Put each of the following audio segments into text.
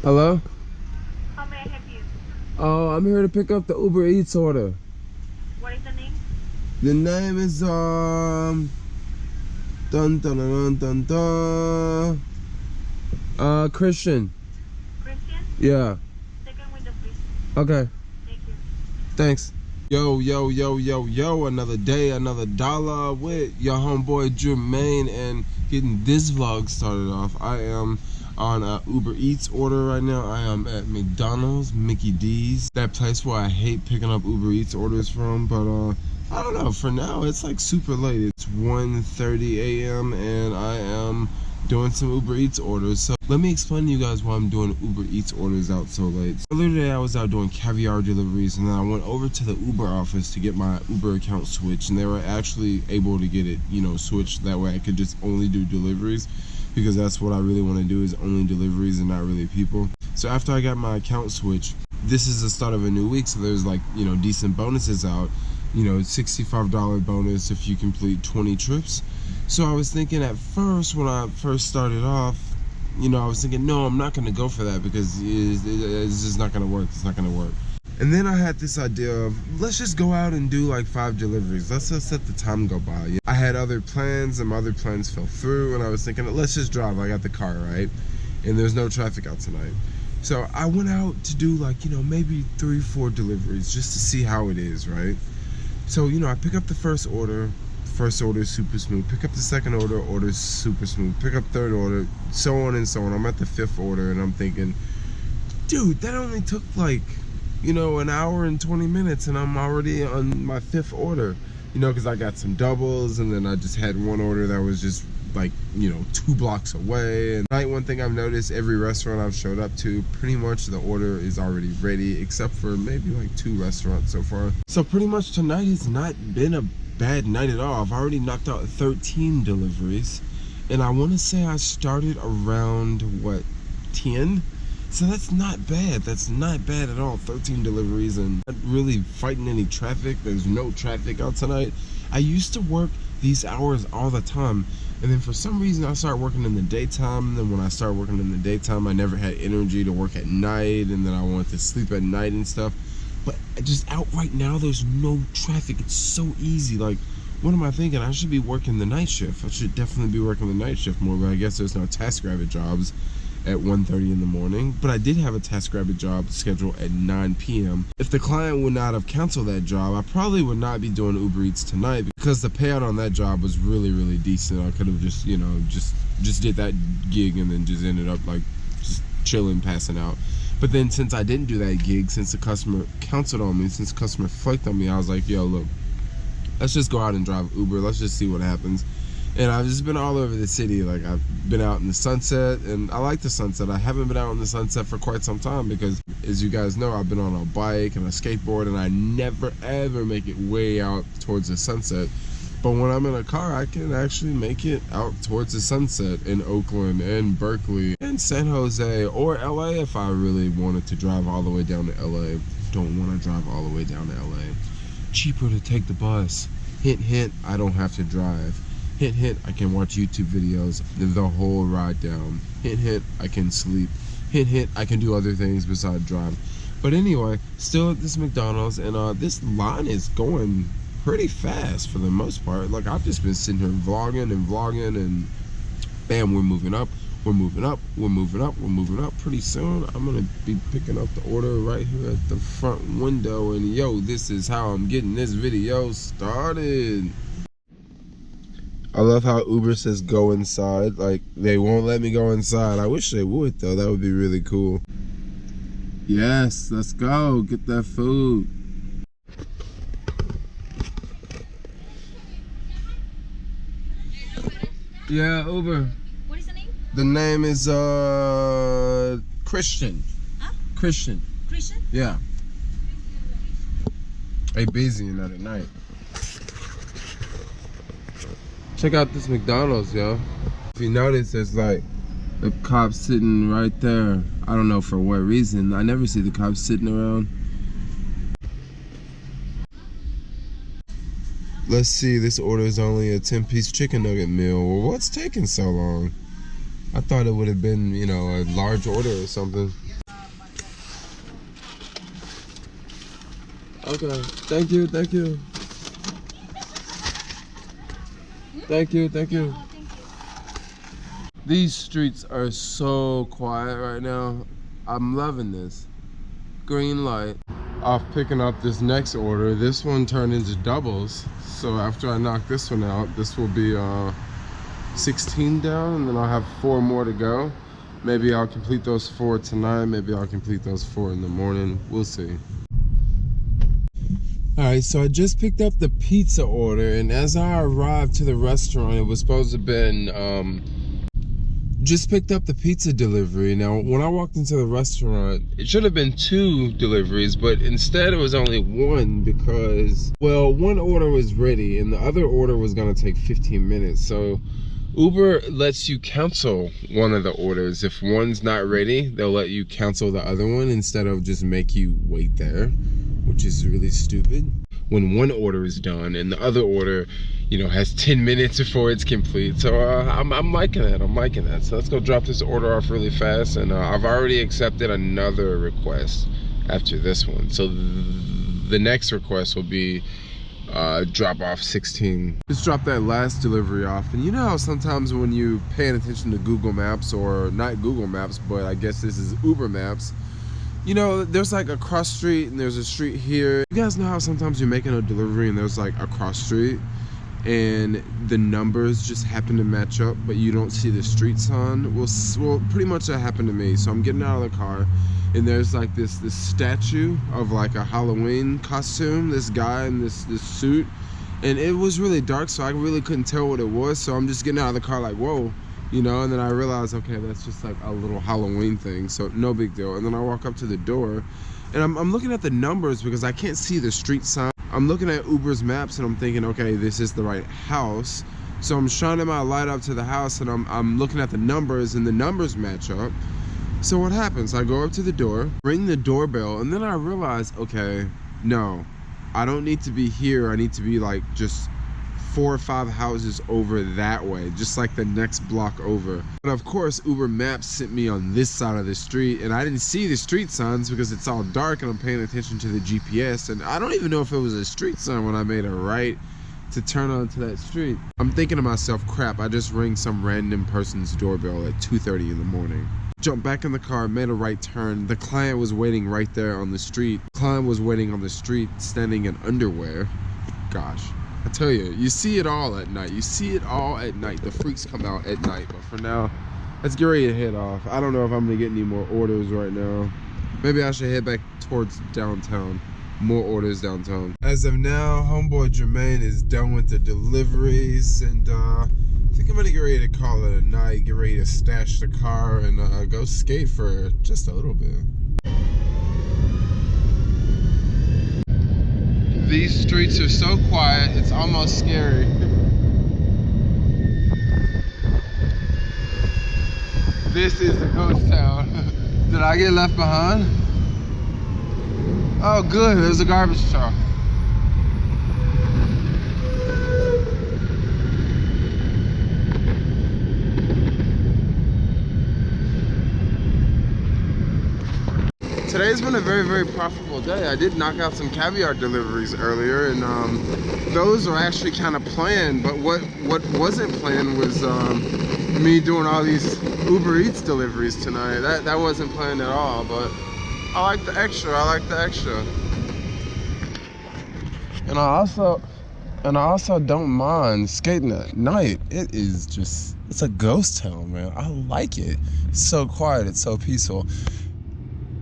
Hello? How may I help you? Oh, I'm here to pick up the Uber Eats order. What is the name? The name is dun dun dun dun dun. Christian. Christian? Yeah. Second window, please. Okay. Thank you. Thanks. Yo, another day, another dollar with your homeboy Jermaine, and getting this vlog started off. I am on a Uber Eats order right now. I am at McDonald's, Mickey D's, that place where I hate picking up Uber Eats orders from, but I don't know, for now it's like super late. It's 1:30 a.m. and I am doing some Uber Eats orders. So let me explain to you guys why I'm doing Uber Eats orders out so late. Earlier today I was out doing caviar deliveries, and then I went over to the Uber office to get my Uber account switched, and they were actually able to get it, you know, switched that way I could just only do deliveries, because that's what I really want to do, is only deliveries and not really people. So after I got my account switched, this is the start of a new week, so there's like, you know, decent bonuses out. You know, $65 bonus if you complete 20 trips. So I was thinking at first, when I first started off, you know, I was thinking, no, I'm not going to go for that because it's just not going to work. It's not going to work. And then I had this idea of, let's just go out and do like 5 deliveries. Let's just let the time go by. I had other plans, and my other plans fell through, and I was thinking, let's just drive. I got the car, right? And there's no traffic out tonight. So I went out to do like, you know, maybe 3-4 deliveries just to see how it is, right? So, you know, I pick up the first order is super smooth. Pick up the second order super smooth. Pick up third order, so on and so on. I'm at the 5th order, and I'm thinking, dude, that only took like, you know, an hour and 20 minutes, and I'm already on my 5th order. You know, because I got some doubles, and then I just had one order that was just like, you know, 2 blocks away. And tonight, one thing I've noticed, every restaurant I've showed up to, pretty much the order is already ready, except for maybe like 2 restaurants so far. So pretty much tonight has not been a bad night at all. I've already knocked out 13 deliveries, and I want to say I started around, what, 10? So that's not bad. That's not bad at all. 13 deliveries and not really fighting any traffic. There's no traffic out tonight. I used to work these hours all the time, and then for some reason I started working in the daytime. And then when I started working in the daytime, I never had energy to work at night, and then I wanted to sleep at night and stuff. But just out right now, there's no traffic. It's so easy. Like, what am I thinking? I should be working the night shift. I should definitely be working the night shift more, but I guess there's no TaskRabbit jobs at 1:30 in the morning. But I did have a TaskRabbit job scheduled at 9 p.m. If the client would not have canceled that job, I probably would not be doing Uber Eats tonight, because the payout on that job was really, really decent. I could have just, you know, just did that gig and then just ended up like just chilling, passing out. But then since I didn't do that gig, since the customer canceled on me, since the customer flaked on me, I was like, yo, look, let's just go out and drive Uber. Let's just see what happens. And I've just been all over the city. Like, I've been out in the sunset, and I like the sunset. I haven't been out in the sunset for quite some time because, as you guys know, I've been on a bike and a skateboard, and I never ever make it way out towards the sunset. But when I'm in a car, I can actually make it out towards the sunset in Oakland and Berkeley and San Jose or LA if I really wanted to drive all the way down to LA. Don't want to drive all the way down to LA. Cheaper to take the bus. Hint, hint, I don't have to drive. Hint, hint, I can watch YouTube videos the whole ride down. Hint, hint, I can sleep. Hint, hint, I can do other things besides drive. But anyway, still at this McDonald's, and this line is going pretty fast for the most part. Like, I've just been sitting here vlogging, and bam, we're moving up, we're moving up, we're moving up, we're moving up. Pretty soon I'm gonna be picking up the order right here at the front window, and yo, this is how I'm getting this video started. I love how Uber says go inside. Like, they won't let me go inside. I wish they would, though. That would be really cool. Yes, let's go get that food. Yeah, Uber. What is the name? The name is Christian. Huh? Christian. Christian? Yeah. They busy in that at night. Check out this McDonald's, yo. If you notice, there's like the cops sitting right there. I don't know for what reason. I never see the cops sitting around. Let's see, this order is only a 10-piece chicken nugget meal. Well, what's taking so long? I thought it would have been, you know, a large order or something. Okay. Thank you. Thank you. Thank you. Thank you. Oh, thank you. These streets are so quiet right now. I'm loving this. Green light. Off picking up this next order. This one turned into doubles. So after I knock this one out, this will be 16 down, and then I'll have 4 more to go. Maybe I'll complete those 4 tonight. Maybe I'll complete those 4 in the morning. We'll see. All right, so I just picked up the pizza order, and as I arrived to the restaurant, it was supposed to have been just picked up the pizza delivery. Now, when I walked into the restaurant, it should have been 2 deliveries, but instead it was only 1 because, well, one order was ready and the other order was gonna take 15 minutes. So Uber lets you cancel one of the orders. If one's not ready, they'll let you cancel the other one instead of just make you wait there, which is really stupid. When one order is done and the other order, you know, has 10 minutes before it's complete. So I'm liking that. I'm liking that. So let's go drop this order off really fast. And I've already accepted another request after this one. So the next request will be drop off 16. Just drop that last delivery off. And you know how sometimes when you paying attention to Google Maps, or not Google Maps, but I guess this is Uber Maps, you know, there's like a cross street and there's a street here. You guys know how sometimes you're making a delivery and there's like a cross street and the numbers just happen to match up, but you don't see the street sign? Well, pretty much that happened to me. So I'm getting out of the car and there's like this statue of like a Halloween costume, this guy in this suit, and it was really dark, so I really couldn't tell what it was. So I'm just getting out of the car like, whoa. You know, and then I realized, okay, that's just like a little Halloween thing, so no big deal. And then I walk up to the door, and I'm looking at the numbers because I can't see the street sign. I'm looking at Uber's maps, and I'm thinking, okay, this is the right house. So I'm shining my light up to the house, and I'm looking at the numbers, and the numbers match up. So what happens? I go up to the door, ring the doorbell, and then I realize, okay, no, I don't need to be here. I need to be like just 4 or 5 houses over that way, just like the next block over. But of course, Uber Maps sent me on this side of the street, and I didn't see the street signs because it's all dark and I'm paying attention to the GPS, and I don't even know if it was a street sign when I made a right to turn onto that street. I'm thinking to myself, crap, I just rang some random person's doorbell at 2:30 in the morning. Jumped back in the car, made a right turn. The client was waiting right there on the street. The client was waiting on the street, standing in underwear. Gosh. I tell you, you see it all at night. You see it all at night. The freaks come out at night. But for now, let's get ready to head off. I don't know if I'm gonna get any more orders right now. Maybe I should head back towards downtown. More orders downtown. As of now, homeboy Jermaine is done with the deliveries, and I think I'm gonna get ready to call it a night. Get ready to stash the car and go skate for just a little bit. These streets are so quiet, it's almost scary. This is a ghost town. Did I get left behind? Oh good, there's a garbage truck. Today's been a very, very profitable day. I did knock out some caviar deliveries earlier, and those are actually kind of planned, but what wasn't planned was me doing all these Uber Eats deliveries tonight. That wasn't planned at all, but I like the extra. I like the extra. And I also don't mind skating at night. It is just, it's a ghost town, man. I like it. It's so quiet, it's so peaceful.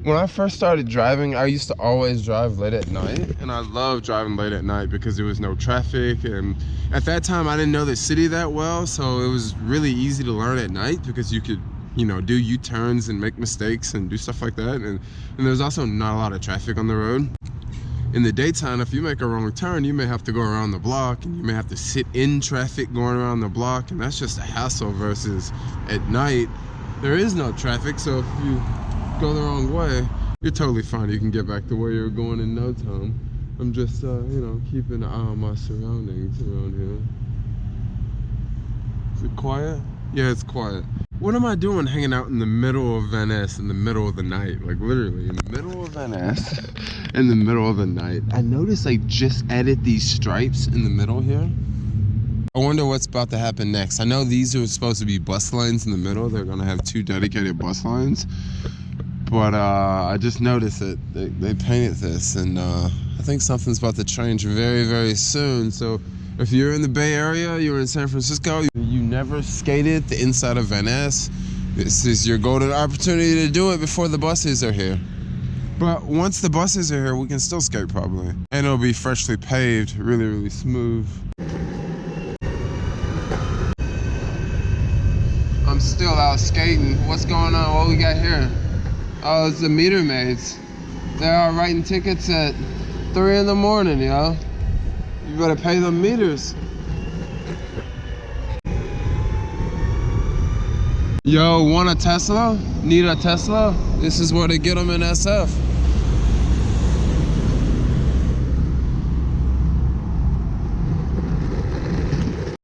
When I first started driving, I used to always drive late at night, and I love driving late at night because there was no traffic, and at that time I didn't know the city that well, so it was really easy to learn at night because you could, you know, do U-turns and make mistakes and do stuff like that, and there's also not a lot of traffic on the road. In the daytime, if you make a wrong turn, you may have to go around the block, and you may have to sit in traffic going around the block, and that's just a hassle. Versus at night, there is no traffic, so if you go the wrong way, you're totally fine. You can get back to where you're going in no time. I'm just, you know, keeping an eye on my surroundings around here. Is it quiet? Yeah, it's quiet. What am I doing hanging out in the middle of Venice in the middle of the night? Like literally in the middle of Venice in the middle of the night. I noticed they just added these stripes in the middle here. I wonder what's about to happen next. I know these are supposed to be bus lines in the middle. They're gonna have 2 dedicated bus lines. But I just noticed that they painted this, and I think something's about to change very, very soon. So if you're in the Bay Area, you're in San Francisco, you never skated the inside of Venice, this is your golden opportunity to do it before the buses are here. But once the buses are here, we can still skate probably. And it'll be freshly paved, really, really smooth. I'm still out skating. What's going on? What we got here? Oh, it's the meter maids. They're all writing tickets at 3 in the morning, yo. You better pay them meters. Yo, want a Tesla? Need a Tesla? This is where they get them in SF.